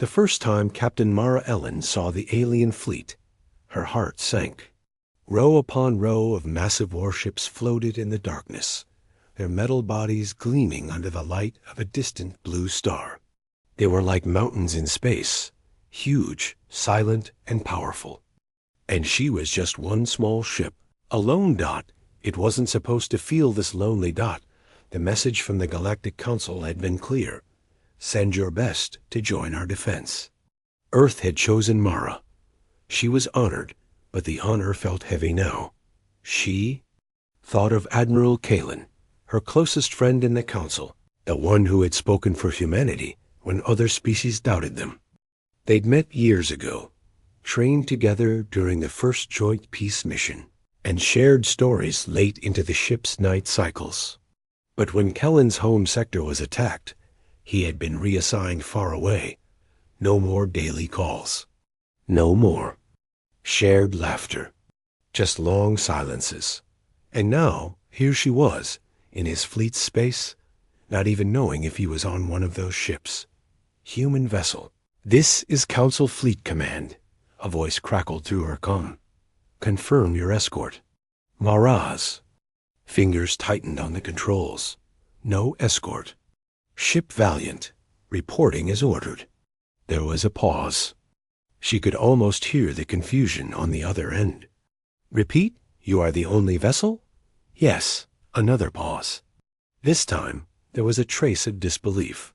The first time Captain Mara Ellen saw the alien fleet, her heart sank. Row upon row of massive warships floated in the darkness, their metal bodies gleaming under the light of a distant blue star. They were like mountains in space, huge, silent, and powerful. And she was just one small ship, a lone dot. It wasn't supposed to feel this lonely dot. The message from the Galactic Council had been clear. Send your best to join our defense. Earth had chosen Mara. She was honored, but the honor felt heavy now. She thought of Admiral Kalen, her closest friend in the Council, the one who had spoken for humanity when other species doubted them. They'd met years ago, trained together during the first joint peace mission, and shared stories late into the ship's night cycles. But when Kellen's home sector was attacked, he had been reassigned far away. No more daily calls. No more shared laughter. Just long silences. And now, here she was, in his fleet's space, not even knowing if he was on one of those ships. Human vessel. "This is Council Fleet Command," a voice crackled through her comm. "Confirm your escort." Maraz. Fingers tightened on the controls. No escort. "Ship Valiant. Reporting as ordered." There was a pause. She could almost hear the confusion on the other end. "Repeat, you are the only vessel?" "Yes." Another pause. This time, there was a trace of disbelief.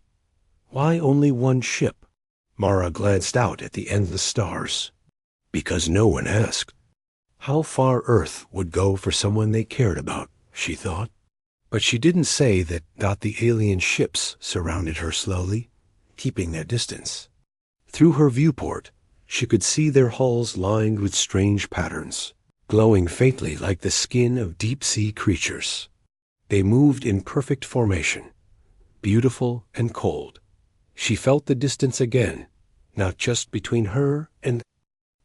"Why only one ship?" Mara glanced out at the endless stars. Because no one asked. How far Earth would go for someone they cared about, she thought. But she didn't say that. The alien ships surrounded her slowly, keeping their distance. Through her viewport, she could see their hulls lined with strange patterns, glowing faintly like the skin of deep-sea creatures. They moved in perfect formation, beautiful and cold. She felt the distance again, not just between her and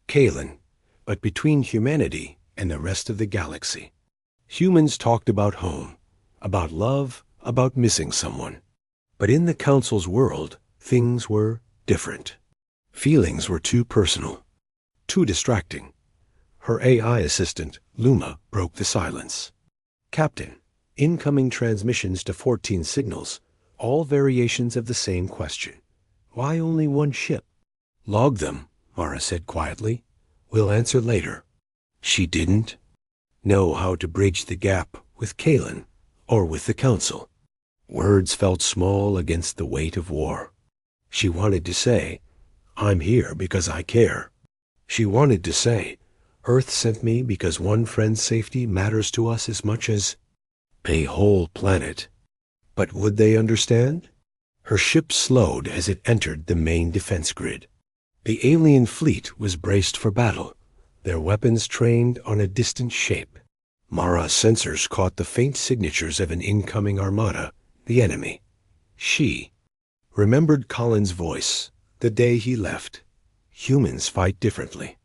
Kalen, but between humanity and the rest of the galaxy. Humans talked about home, about love, about missing someone. But in the Council's world, things were different. Feelings were too personal, too distracting. Her AI assistant, Luma, broke the silence. "Captain, incoming transmissions to 14 signals, all variations of the same question. Why only one ship?" "Log them," Mara said quietly. "We'll answer later." She didn't know how to bridge the gap with Kalen or with the Council. Words felt small against the weight of war. She wanted to say, "I'm here because I care." She wanted to say, "Earth sent me because one friend's safety matters to us as much as a whole planet." But would they understand? Her ship slowed as it entered the main defense grid. The alien fleet was braced for battle, their weapons trained on a distant shape. Mara's sensors caught the faint signatures of an incoming armada, the enemy. She remembered Colin's voice, the day he left. Humans fight differently.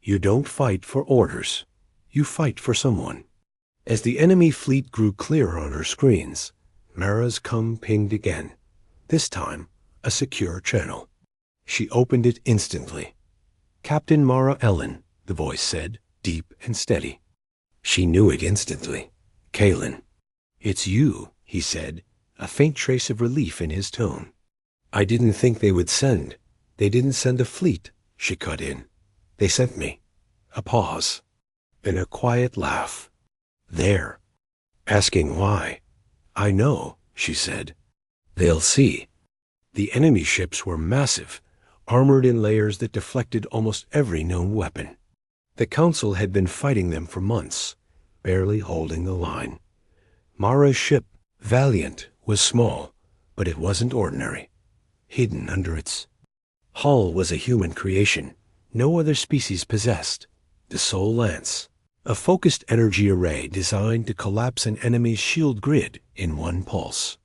You don't fight for orders. You fight for someone. As the enemy fleet grew clearer on her screens, Mara's comm pinged again, this time a secure channel. She opened it instantly. "Captain Mara Ellen," the voice said, deep and steady. She knew it instantly. "Kalen." "It's you," he said, a faint trace of relief in his tone. "I didn't think they would send. They didn't send a fleet," she cut in. "They sent me." A pause. Then a quiet laugh. "There." Asking why. "I know," she said. "They'll see." The enemy ships were massive, armored in layers that deflected almost every known weapon. The Council had been fighting them for months, barely holding the line. Mara's ship, Valiant, was small, but it wasn't ordinary. Hidden under its hull was a human creation no other species possessed, the Soul Lance, a focused energy array designed to collapse an enemy's shield grid in one pulse.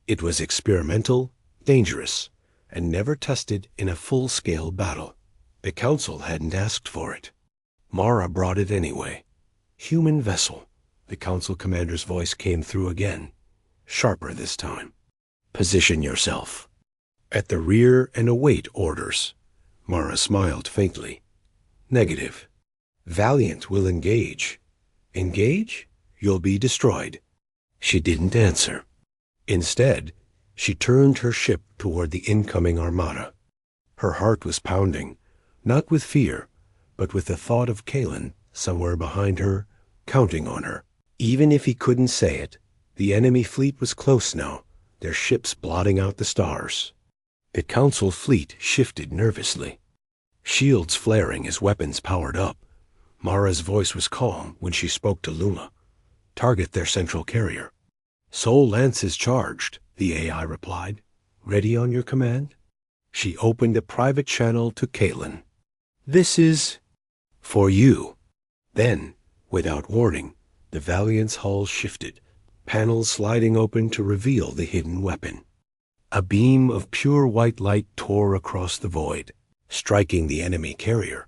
It was experimental, dangerous, and never tested in a full-scale battle. The Council hadn't asked for it. Mara brought it anyway. "Human vessel," the Council commander's voice came through again, sharper this time. "Position yourself." At the rear and await orders. Mara smiled faintly. Negative. Valiant will engage. Engage? You'll be destroyed. She didn't answer. Instead, she turned her ship toward the incoming armada. Her heart was pounding, not with fear, but with the thought of Kalen somewhere behind her, counting on her. Even if he couldn't say it, the enemy fleet was close now, their ships blotting out the stars. The Council fleet shifted nervously. Shields flaring as weapons powered up. Mara's voice was calm when she spoke to Luma. Target their central carrier. Soul Lances charged, the AI replied. Ready on your command? She opened a private channel to Kalen. This is for you. Then, without warning, the Valiant's hull shifted, panels sliding open to reveal the hidden weapon. A beam of pure white light tore across the void, striking the enemy carrier.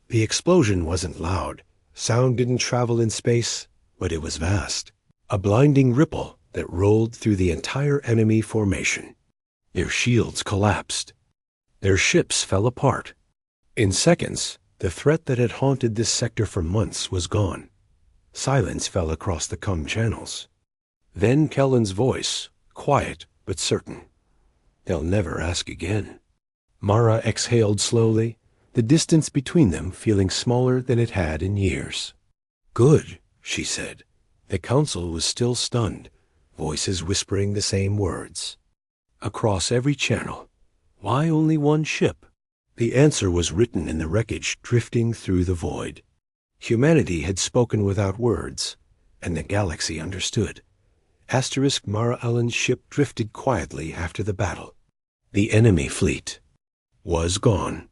The explosion wasn't loud. Sound didn't travel in space, but it was vast. A blinding ripple that rolled through the entire enemy formation. Their shields collapsed. Their ships fell apart. In seconds, the threat that had haunted this sector for months was gone. Silence fell across the comm channels. Then Kellen's voice, quiet but certain. They'll never ask again. Mara exhaled slowly, the distance between them feeling smaller than it had in years. Good, she said. The Council was still stunned, voices whispering the same words. Across every channel. Why only one ship? The answer was written in the wreckage drifting through the void. Humanity had spoken without words, and the galaxy understood. Asterisk Mara Ellen's ship drifted quietly after the battle. The enemy fleet was gone.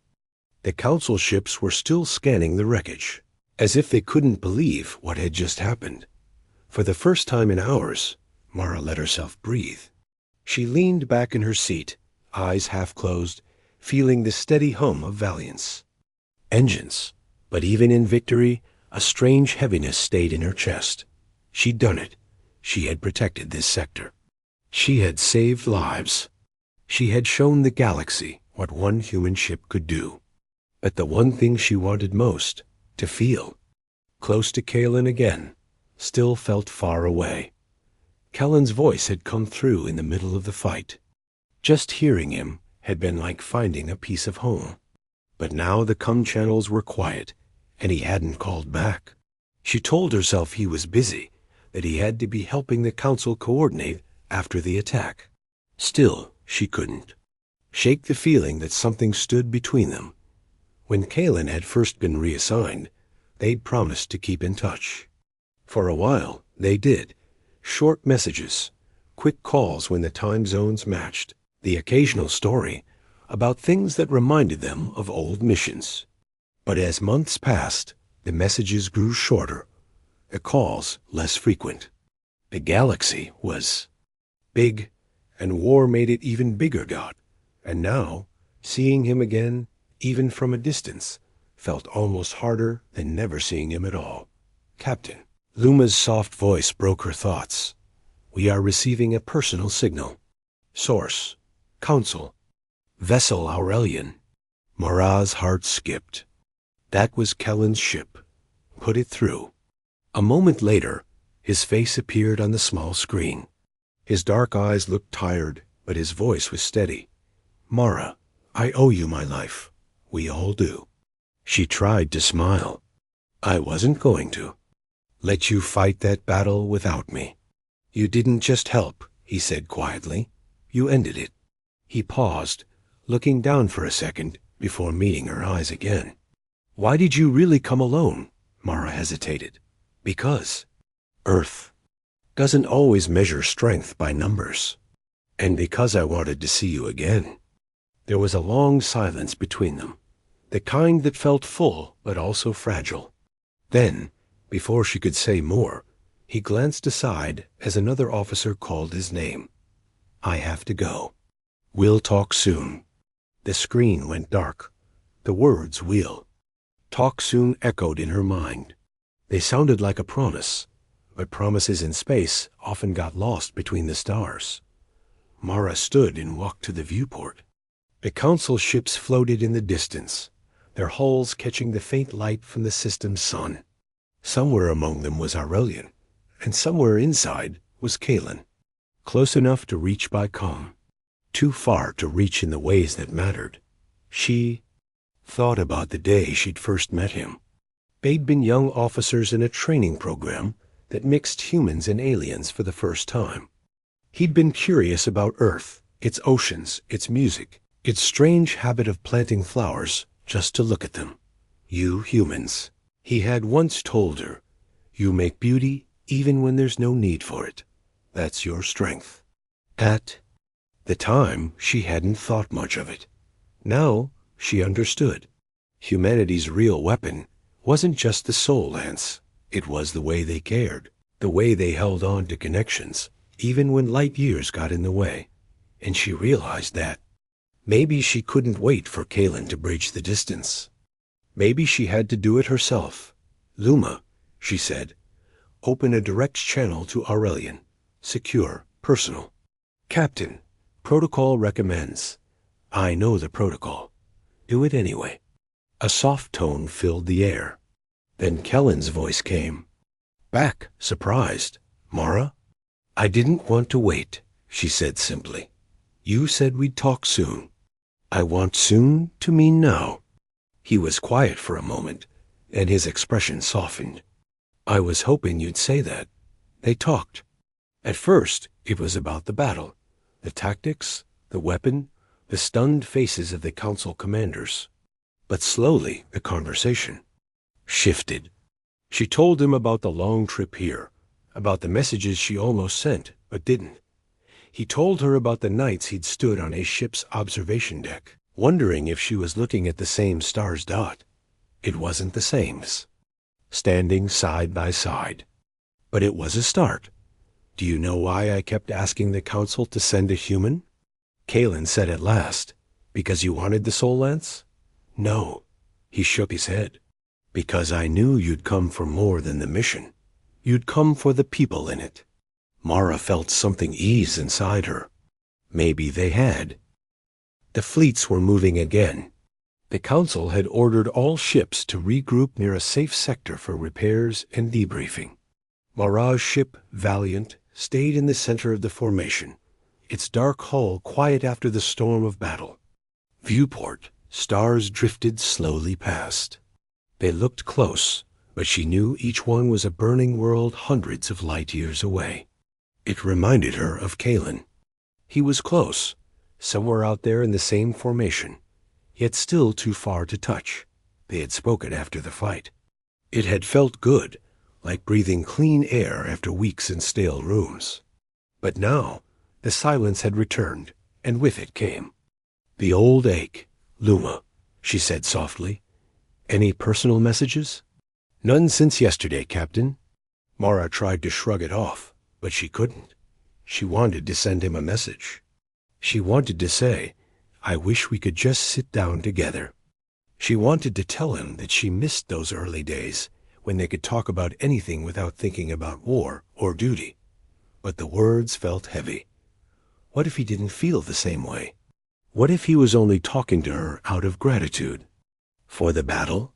The Council ships were still scanning the wreckage, as if they couldn't believe what had just happened. For the first time in hours, Mara let herself breathe. She leaned back in her seat, eyes half closed, feeling the steady hum of valiance. Engines. But even in victory, a strange heaviness stayed in her chest. She'd done it. She had protected this sector. She had saved lives. She had shown the galaxy what one human ship could do. But the one thing she wanted most, to feel, close to Kalen again, still felt far away. Kellen's voice had come through in the middle of the fight. Just hearing him had been like finding a piece of home. But now the comm channels were quiet, and he hadn't called back. She told herself he was busy, that he had to be helping the Council coordinate after the attack. Still, she couldn't shake the feeling that something stood between them. When Kalen had first been reassigned, they'd promised to keep in touch. For a while, they did. Short messages, quick calls when the time zones matched, the occasional story about things that reminded them of old missions. But as months passed, the messages grew shorter, the calls less frequent. The galaxy was big, and war made it even bigger, God. And now, seeing him again, even from a distance, felt almost harder than never seeing him at all. Captain. Luma's soft voice broke her thoughts. We are receiving a personal signal. Source. Council. Vessel Aurelian. Mara's heart skipped. That was Kellen's ship. Put it through. A moment later, his face appeared on the small screen. His dark eyes looked tired, but his voice was steady. Mara, I owe you my life. We all do. She tried to smile. I wasn't going to let you fight that battle without me. You didn't just help, he said quietly. You ended it. He paused, looking down for a second before meeting her eyes again. Why did you really come alone? Mara hesitated. Because Earth doesn't always measure strength by numbers. And because I wanted to see you again. There was a long silence between them, the kind that felt full but also fragile. Then, before she could say more, he glanced aside as another officer called his name. I have to go. We'll talk soon. The screen went dark. The words "will." Talk soon echoed in her mind. They sounded like a promise, but promises in space often got lost between the stars. Mara stood and walked to the viewport. The council ships floated in the distance, their hulls catching the faint light from the system's sun. Somewhere among them was Aurelian, and somewhere inside was Kalen, close enough to reach by comm, too far to reach in the ways that mattered. She thought about the day she'd first met him. They'd been young officers in a training program that mixed humans and aliens for the first time. He'd been curious about Earth, its oceans, its music, its strange habit of planting flowers just to look at them. You humans, he had once told her, you make beauty even when there's no need for it. That's your strength. At the time, she hadn't thought much of it. Now, she understood. Humanity's real weapon wasn't just the soul lance. It was the way they cared, the way they held on to connections, even when light years got in the way. And she realized that. Maybe she couldn't wait for Kalen to bridge the distance. Maybe she had to do it herself. Luma, she said, open a direct channel to Aurelian. Secure, personal. Captain, protocol recommends. I know the protocol. Do it anyway. A soft tone filled the air. Then Kellen's voice came. Back, surprised. Mara? I didn't want to wait, she said simply. You said we'd talk soon. I want soon to mean now. He was quiet for a moment, and his expression softened. I was hoping you'd say that. They talked. At first, it was about the battle, the tactics, the weapon, the stunned faces of the council commanders. But slowly, the conversation shifted. She told him about the long trip here, about the messages she almost sent, but didn't. He told her about the nights he'd stood on his ship's observation deck, wondering if she was looking at the same star's dot. It wasn't the same's. Standing side by side. But it was a start. Do you know why I kept asking the council to send a human? Kalen said at last, because you wanted the soul lance? No. He shook his head. Because I knew you'd come for more than the mission. You'd come for the people in it. Mara felt something ease inside her. Maybe they had. The fleets were moving again. The council had ordered all ships to regroup near a safe sector for repairs and debriefing. Mara's ship, Valiant, stayed in the center of the formation, its dark hull quiet after the storm of battle. Viewport, stars drifted slowly past. They looked close, but she knew each one was a burning world hundreds of light years away. It reminded her of Kalen. He was close, somewhere out there in the same formation, yet still too far to touch. They had spoken after the fight. It had felt good, like breathing clean air after weeks in stale rooms. But now, the silence had returned, and with it came the old ache. Luma, she said softly. Any personal messages? None since yesterday, Captain. Mara tried to shrug it off, but she couldn't. She wanted to send him a message. She wanted to say, I wish we could just sit down together. She wanted to tell him that she missed those early days when they could talk about anything without thinking about war or duty. But the words felt heavy. What if he didn't feel the same way? What if he was only talking to her out of gratitude? For the battle?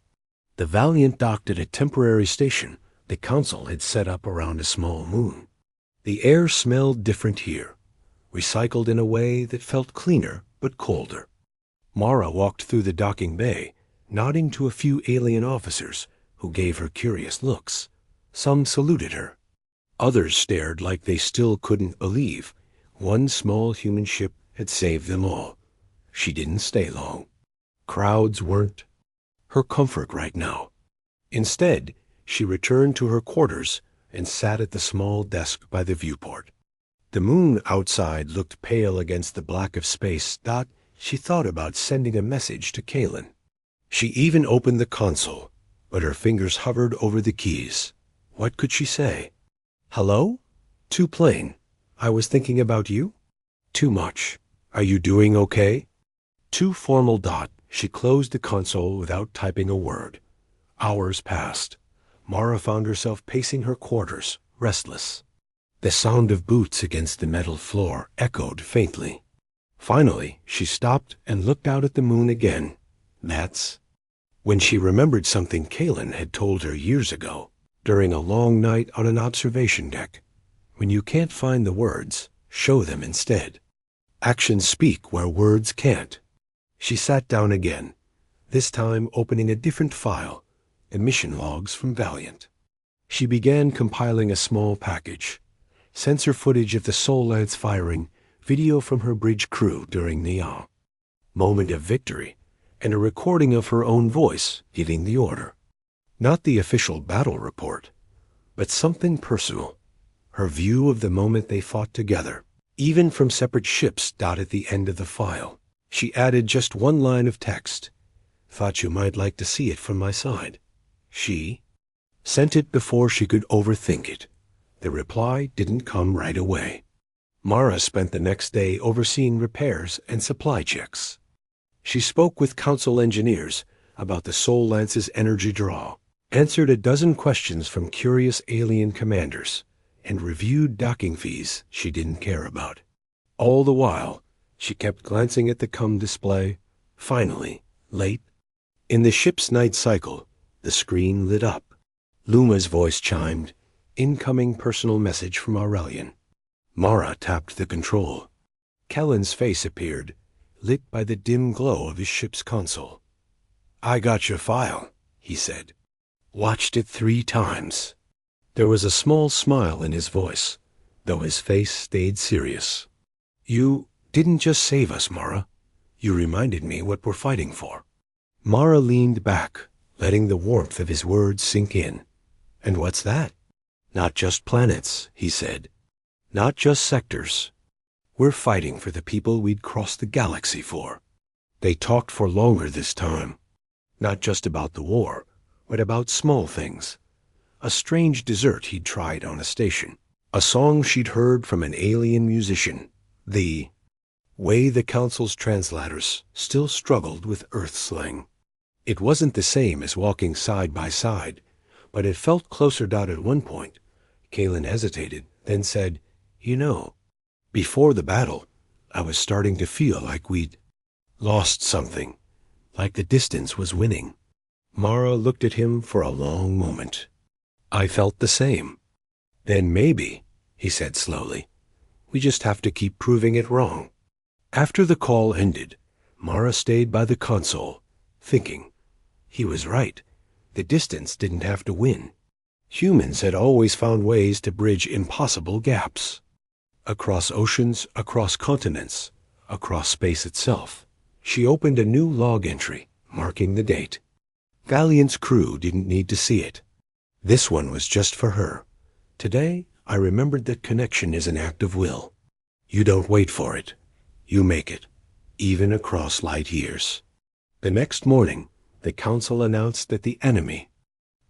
The Valiant docked at a temporary station the council had set up around a small moon. The air smelled different here, recycled in a way that felt cleaner but colder. Mara walked through the docking bay, nodding to a few alien officers who gave her curious looks. Some saluted her. Others stared like they still couldn't believe one small human ship had saved them all. She didn't stay long. Crowds weren't her comfort right now. Instead, she returned to her quarters and sat at the small desk by the viewport. The moon outside looked pale against the black of space. She thought about sending a message to Kalen. She even opened the console, but her fingers hovered over the keys. What could she say? Hello? Too plain. I was thinking about you? Too much. Are you doing okay? Too formal. She closed the console without typing a word. Hours passed. Mara found herself pacing her quarters, restless. The sound of boots against the metal floor echoed faintly. Finally, she stopped and looked out at the moon again. That's when she remembered something Kalen had told her years ago, during a long night on an observation deck. When you can't find the words, show them instead. Actions speak where words can't. She sat down again, this time opening a different file, emission logs from Valiant. She began compiling a small package, sensor footage of the Sol Lance firing, video from her bridge crew during the moment of victory, and a recording of her own voice giving the order. Not the official battle report, but something personal, her view of the moment they fought together, even from separate ships dotted at the end of the file. She added just one line of text. Thought you might like to see it from my side. She sent it before she could overthink it. The reply didn't come right away. Mara spent the next day overseeing repairs and supply checks. She spoke with Council engineers about the Sol Lance's energy draw, answered a dozen questions from curious alien commanders, and reviewed docking fees she didn't care about. All the while, she kept glancing at the COM display. Finally, late in the ship's night cycle, the screen lit up. Luma's voice chimed, incoming personal message from Aurelian. Mara tapped the control. Kellen's face appeared, lit by the dim glow of his ship's console. I got your file, he said. Watched it 3 times. There was a small smile in his voice, though his face stayed serious. You didn't just save us, Mara. You reminded me what we're fighting for. Mara leaned back, letting the warmth of his words sink in. And what's that? Not just planets, he said. Not just sectors. We're fighting for the people we'd cross the galaxy for. They talked for longer this time. Not just about the war, but about small things. A strange dessert he'd tried on a station. A song she'd heard from an alien musician. The way the Council's translators still struggled with Earth slang. It wasn't the same as walking side by side, but it felt closer. At one point, Kalen hesitated, then said, You know, before the battle, I was starting to feel like we'd lost something, like the distance was winning. Mara looked at him for a long moment. I felt the same. Then maybe, he said slowly, we just have to keep proving it wrong. After the call ended, Mara stayed by the console, thinking. He was right. The distance didn't have to win. Humans had always found ways to bridge impossible gaps. Across oceans, across continents, across space itself. She opened a new log entry, marking the date. Valiant's crew didn't need to see it. This one was just for her. Today, I remembered that connection is an act of will. You don't wait for it. You make it, even across light years. The next morning, the Council announced that the enemy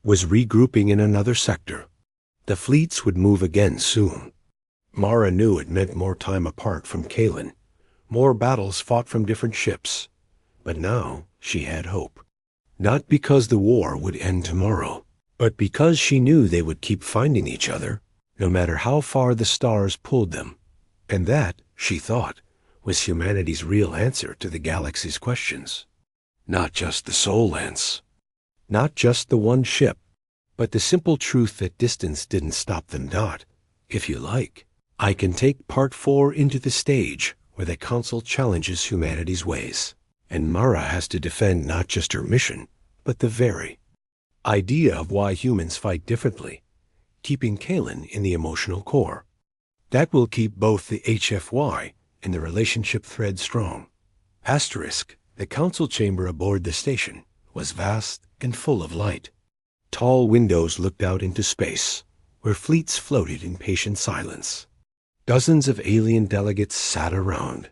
was regrouping in another sector. The fleets would move again soon. Mara knew it meant more time apart from Kalen, more battles fought from different ships. But now she had hope. Not because the war would end tomorrow, but because she knew they would keep finding each other, no matter how far the stars pulled them. And that, she thought, was humanity's real answer to the galaxy's questions. Not just the Sol Lance, not just the one ship, but the simple truth that distance didn't stop them. If you like, I can take Part 4 into the stage where the Council challenges humanity's ways, and Mara has to defend not just her mission, but the very idea of why humans fight differently, keeping Kalen in the emotional core. That will keep both the HFY and the relationship thread strong. Asterisk, the Council chamber aboard the station was vast and full of light. Tall windows looked out into space, where fleets floated in patient silence. Dozens of alien delegates sat around.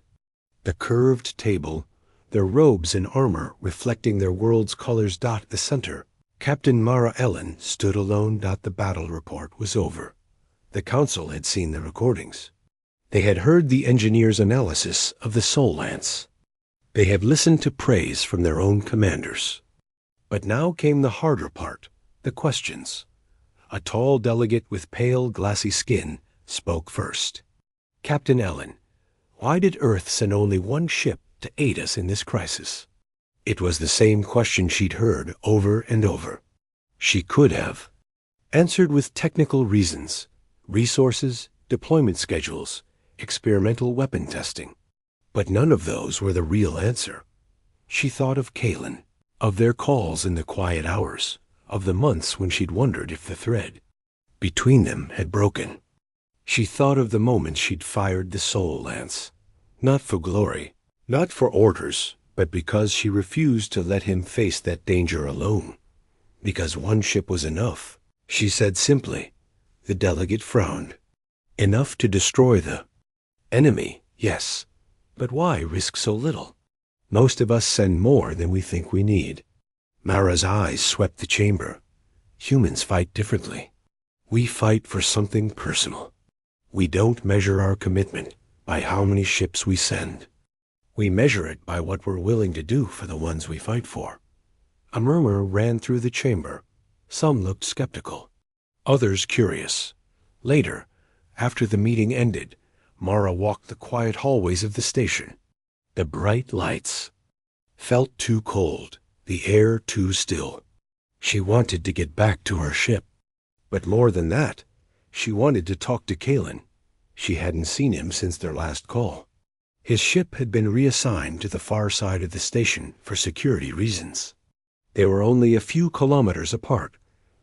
The curved table, their robes and armor reflecting their world's colors. At the center, Captain Mara Ellen stood alone. The battle report was over. The Council had seen the recordings. They had heard the engineers' analysis of the Sol Lance. They had listened to praise from their own commanders. But now came the harder part, the questions. A tall delegate with pale, glassy skin spoke first. Captain Ellen, Why did Earth send only one ship to aid us in this crisis? It was the same question she'd heard over and over. She could have answered with technical reasons, resources, deployment schedules, experimental weapon testing. But none of those were the real answer. She thought of Kalen, of their calls in the quiet hours, of the months when she'd wondered if the thread between them had broken. She thought of the moment she'd fired the soul lance, not for glory, not for orders, but because she refused to let him face that danger alone. Because one ship was enough, she said simply. The delegate frowned. Enough to destroy the enemy, yes, but why risk so little? Most of us send more than we think we need. Mara's eyes swept the chamber. Humans fight differently. We fight for something personal. We don't measure our commitment by how many ships we send. We measure it by what we're willing to do for the ones we fight for. A murmur ran through the chamber. Some looked skeptical, others curious. Later, after the meeting ended, Mara walked the quiet hallways of the station. The bright lights felt too cold, the air too still. She wanted to get back to her ship. But more than that, she wanted to talk to Kalen. She hadn't seen him since their last call. His ship had been reassigned to the far side of the station for security reasons. They were only a few kilometers apart,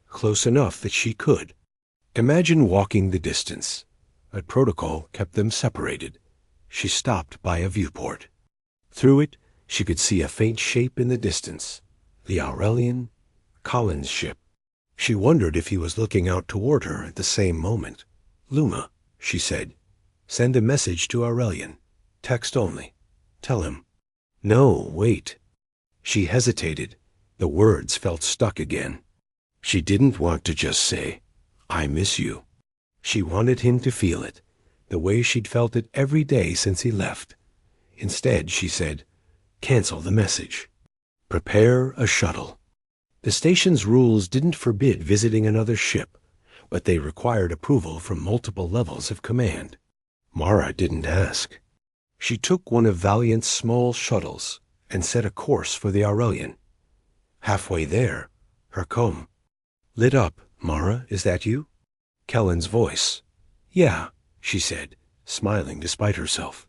close enough that she could. Imagine walking the distance. A protocol kept them separated. She stopped by a viewport. Through it, she could see a faint shape in the distance. The Aurelian, Colin's ship. She wondered if he was looking out toward her at the same moment. Luma, she said, send a message to Aurelian. Text only. Tell him. No, wait. She hesitated. The words felt stuck again. She didn't want to just say, I miss you. She wanted him to feel it, the way she'd felt it every day since he left. Instead, she said, cancel the message. Prepare a shuttle. The station's rules didn't forbid visiting another ship, but they required approval from multiple levels of command. Mara didn't ask. She took one of Valiant's small shuttles and set a course for the Aurelian. Halfway there, her comb lit up. Mara, is that you? Kellen's voice. Yeah, she said, smiling despite herself.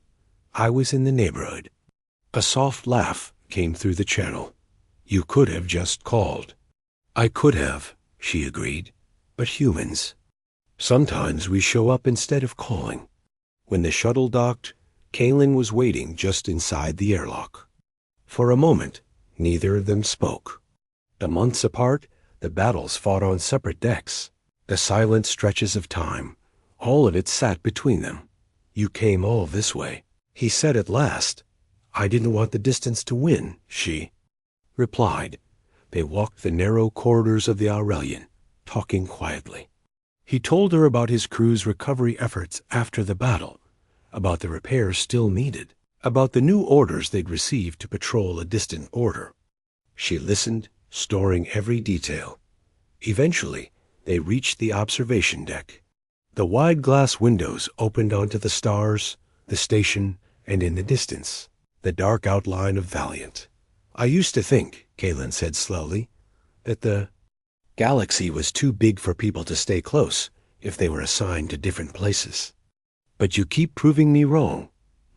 I was in the neighborhood. A soft laugh came through the channel. You could have just called. I could have, she agreed. But humans. Sometimes we show up instead of calling. When the shuttle docked, Kalen was waiting just inside the airlock. For a moment, neither of them spoke. The months apart, the battles fought on separate decks. The silent stretches of time, all of it sat between them. You came all this way, he said at last. I didn't want the distance to win, she replied. They walked the narrow corridors of the Aurelian, talking quietly. He told her about his crew's recovery efforts after the battle, about the repairs still needed, about the new orders they'd received to patrol a distant border. She listened, storing every detail. Eventually, they reached the observation deck. The wide glass windows opened onto the stars, the station, and in the distance, the dark outline of Valiant. I used to think, Kalen said slowly, that the galaxy was too big for people to stay close if they were assigned to different places. But you keep proving me wrong.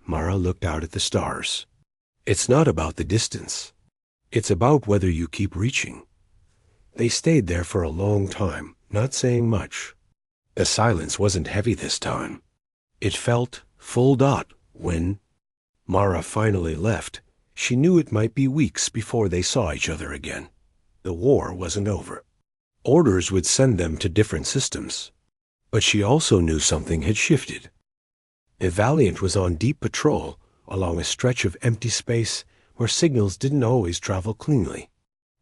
Mara looked out at the stars. It's not about the distance. It's about whether you keep reaching. They stayed there for a long time, not saying much. The silence wasn't heavy this time. It felt full dot when Mara finally left. She knew it might be weeks before they saw each other again. The war wasn't over. Orders would send them to different systems. But she also knew something had shifted. The Valiant was on deep patrol along a stretch of empty space where signals didn't always travel cleanly.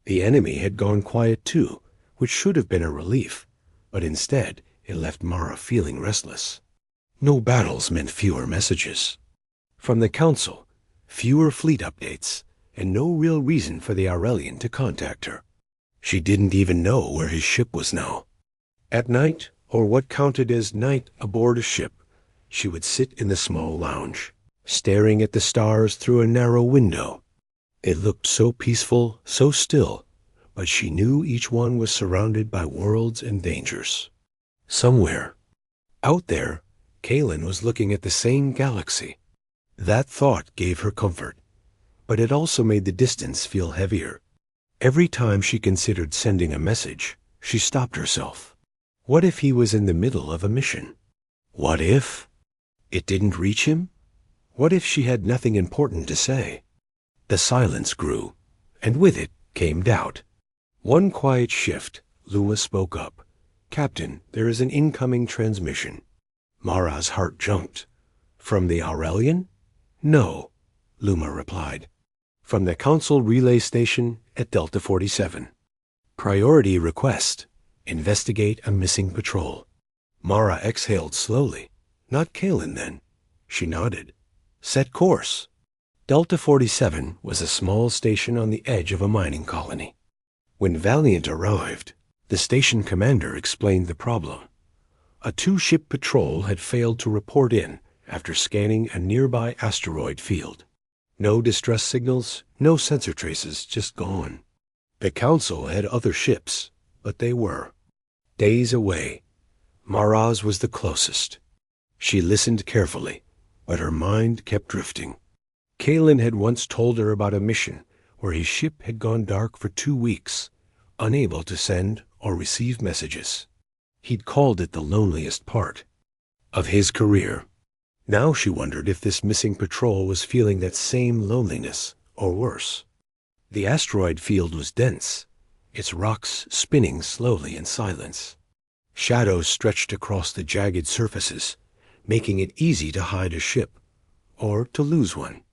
The enemy had gone quiet too, which should have been a relief, but instead it left Mara feeling restless. No battles meant fewer messages. From the Council, fewer fleet updates, and no real reason for the Aurelian to contact her. She didn't even know where his ship was now. At night, or what counted as night aboard a ship, she would sit in the small lounge, staring at the stars through a narrow window. It looked so peaceful, so still, but she knew each one was surrounded by worlds and dangers. Somewhere, out there, Kaylin was looking at the same galaxy. That thought gave her comfort, but it also made the distance feel heavier. Every time she considered sending a message, she stopped herself. What if he was in the middle of a mission? What if it didn't reach him? What if she had nothing important to say? The silence grew, and with it came doubt. One quiet shift, Luma spoke up. "Captain, there is an incoming transmission." Mara's heart jumped. "From the Aurelian?" "No," Luma replied. "From the Council Relay Station at Delta 47. Priority request. Investigate a missing patrol." Mara exhaled slowly. Not Kaylin, then. She nodded. "Set course." Delta 47 was a small station on the edge of a mining colony. When Valiant arrived, the station commander explained the problem. A two-ship patrol had failed to report in after scanning a nearby asteroid field. No distress signals, no sensor traces, just gone. The Council had other ships, but they were days away. Mara's was the closest. She listened carefully, but her mind kept drifting. Kaylin had once told her about a mission where his ship had gone dark for 2 weeks, unable to send or receive messages. He'd called it the loneliest part of his career. Now she wondered if this missing patrol was feeling that same loneliness, or worse. The asteroid field was dense, its rocks spinning slowly in silence. Shadows stretched across the jagged surfaces, making it easy to hide a ship, or to lose one.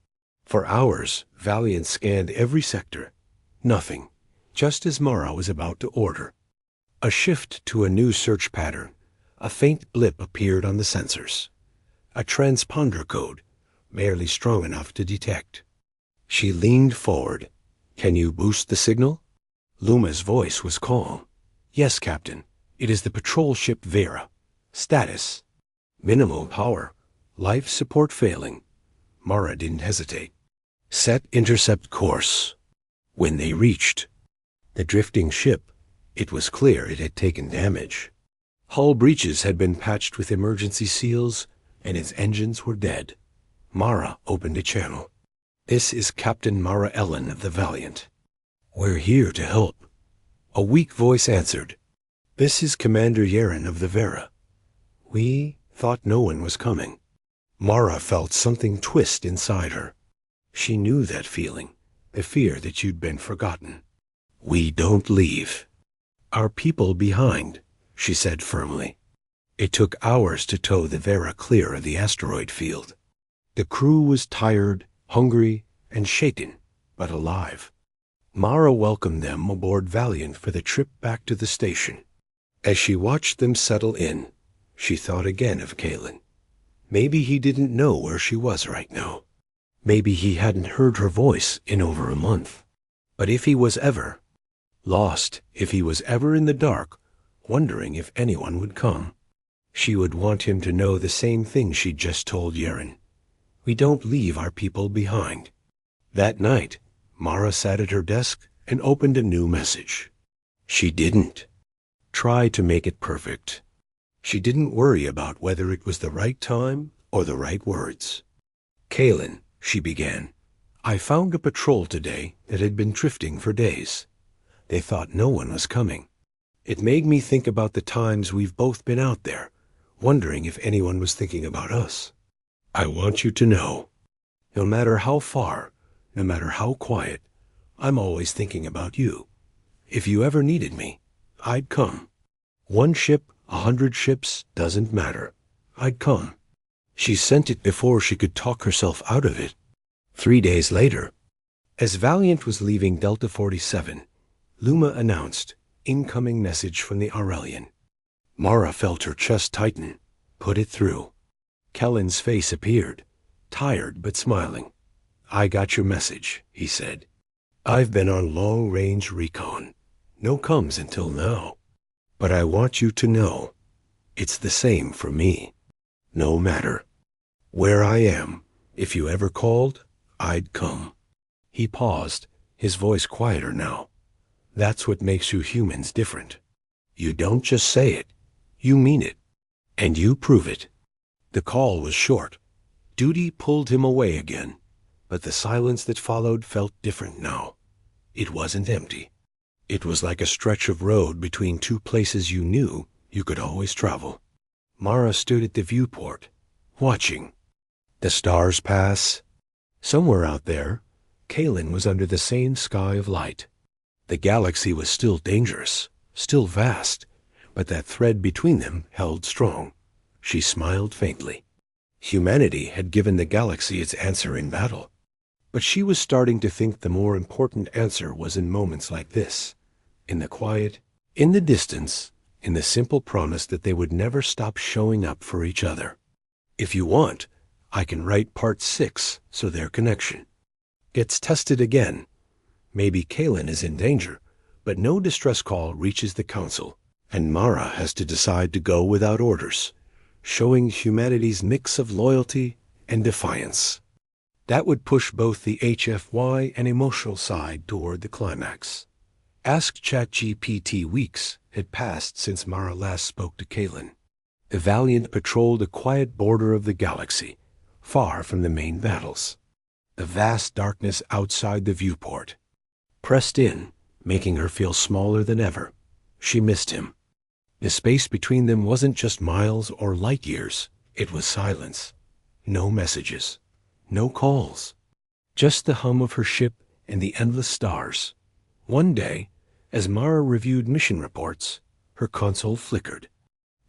For hours, Valiant scanned every sector. Nothing, just as Mara was about to order. A shift to a new search pattern. A faint blip appeared on the sensors. A transponder code, barely strong enough to detect. She leaned forward. "Can you boost the signal?" Luma's voice was calm. "Yes, Captain. It is the patrol ship Vera. Status: minimal power. Life support failing." Mara didn't hesitate. "Set intercept course." When they reached the drifting ship, it was clear it had taken damage. Hull breaches had been patched with emergency seals, and its engines were dead. Mara opened a channel. "This is Captain Mara Ellen of the Valiant. We're here to help." A weak voice answered. "This is Commander Yeren of the Vera. We thought no one was coming." Mara felt something twist inside her. She knew that feeling, the fear that you'd been forgotten. "We don't leave our people behind," she said firmly. It took hours to tow the Vera clear of the asteroid field. The crew was tired, hungry, and shaken, but alive. Mara welcomed them aboard Valiant for the trip back to the station. As she watched them settle in, she thought again of Kaylin. Maybe he didn't know where she was right now. Maybe he hadn't heard her voice in over a month. But if he was ever lost, if he was ever in the dark, wondering if anyone would come, she would want him to know the same thing she'd just told Yeren. We don't leave our people behind. That night, Mara sat at her desk and opened a new message. She didn't try to make it perfect. She didn't worry about whether it was the right time or the right words. "Kaylin," she began, "I found a patrol today that had been drifting for days. They thought no one was coming. It made me think about the times we've both been out there, wondering if anyone was thinking about us. I want you to know, no matter how far, no matter how quiet, I'm always thinking about you. If you ever needed me, I'd come. 1 ship, 100 ships, doesn't matter. I'd come." She sent it before she could talk herself out of it. 3 days later, as Valiant was leaving Delta 47, Luma announced, "Incoming message from the Aurelian." Mara felt her chest tighten. Put it through. Kellen's face appeared, tired but smiling. "I got your message," he said. "I've been on long-range recon. No comes until now. But I want you to know, it's the same for me. No matter where I am, If you ever called, I'd come. He paused, his voice quieter now. That's what makes you humans different. You don't just say it, you mean it. And you prove it. The call was short. Duty pulled him away again. But the silence that followed felt different now. It wasn't empty. It was like a stretch of road between two places you knew you could always travel. Mara stood at the viewport, watching. The stars pass. Somewhere out there, Kalen was under the same sky of light. The galaxy was still dangerous, still vast, but that thread between them held strong. She smiled faintly. Humanity had given the galaxy its answer in battle. But she was starting to think the more important answer was in moments like this, in the quiet, in the distance, in the simple promise that they would never stop showing up for each other. If you want, I can write part 6 so their connection gets tested again. Maybe Kalen is in danger, but no distress call reaches the council, and Mara has to decide to go without orders, showing humanity's mix of loyalty and defiance. That would push both the HFY and emotional side toward the climax. Ask ChatGPT. Weeks had passed since Mara last spoke to Kalen. The Valiant patrolled a quiet border of the galaxy, far from the main battles. The vast darkness outside the viewport pressed in, making her feel smaller than ever. She missed him. The space between them wasn't just miles or light years. It was silence. No messages. No calls. Just the hum of her ship and the endless stars. One day, as Mara reviewed mission reports, her console flickered.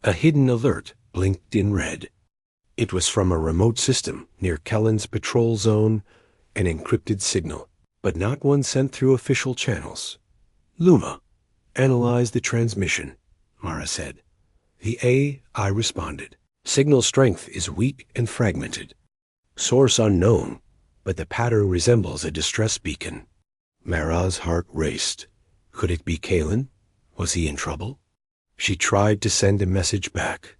A hidden alert blinked in red. It was from a remote system near Kellen's patrol zone, an encrypted signal, but not one sent through official channels. Luma, analyze the transmission, Mara said. The AI responded. Signal strength is weak and fragmented. Source unknown, but the pattern resembles a distress beacon. Mara's heart raced. Could it be Kalen? Was he in trouble? She tried to send a message back.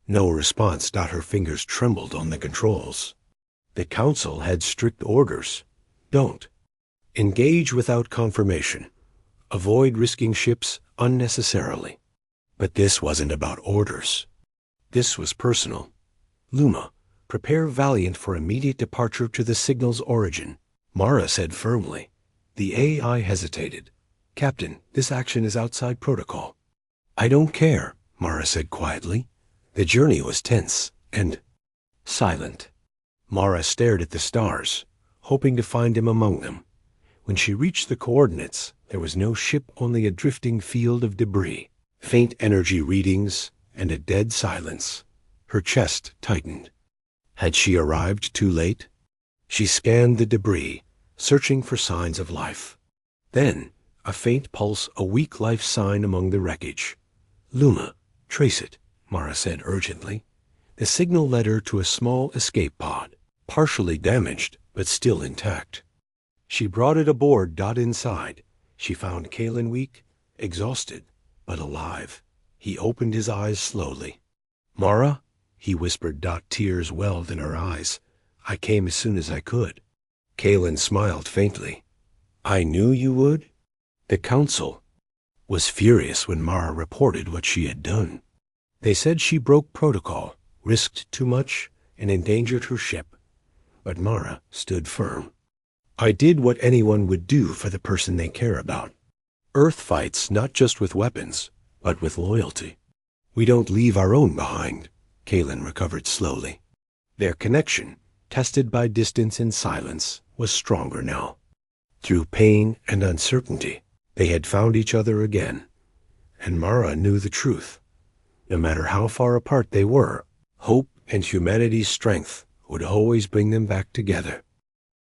No response. Her fingers trembled on the controls. The council had strict orders. Don't engage without confirmation. Avoid risking ships unnecessarily. But this wasn't about orders. This was personal. Luma, prepare Valiant for immediate departure to the signal's origin, Mara said firmly. The AI hesitated. Captain, this action is outside protocol. I don't care, Mara said quietly. The journey was tense and silent. Mara stared at the stars, hoping to find him among them. When she reached the coordinates, there was no ship, only a drifting field of debris, faint energy readings, and a dead silence. Her chest tightened. Had she arrived too late? She scanned the debris, searching for signs of life. Then, a faint pulse, a weak life sign among the wreckage. Luma, trace it, Mara said urgently. The signal led her to a small escape pod, partially damaged, but still intact. She brought it aboard. Inside, she found Kalen weak, exhausted, but alive. He opened his eyes slowly. Mara, he whispered. Tears welled in her eyes. I came as soon as I could. Kalen smiled faintly. I knew you would. The council was furious when Mara reported what she had done. They said she broke protocol, risked too much, and endangered her ship. But Mara stood firm. I did what anyone would do for the person they care about. Earth fights not just with weapons, but with loyalty. We don't leave our own behind, Kalen recovered slowly. Their connection, tested by distance and silence, was stronger now. Through pain and uncertainty, they had found each other again. And Mara knew the truth. No matter how far apart they were, hope and humanity's strength would always bring them back together.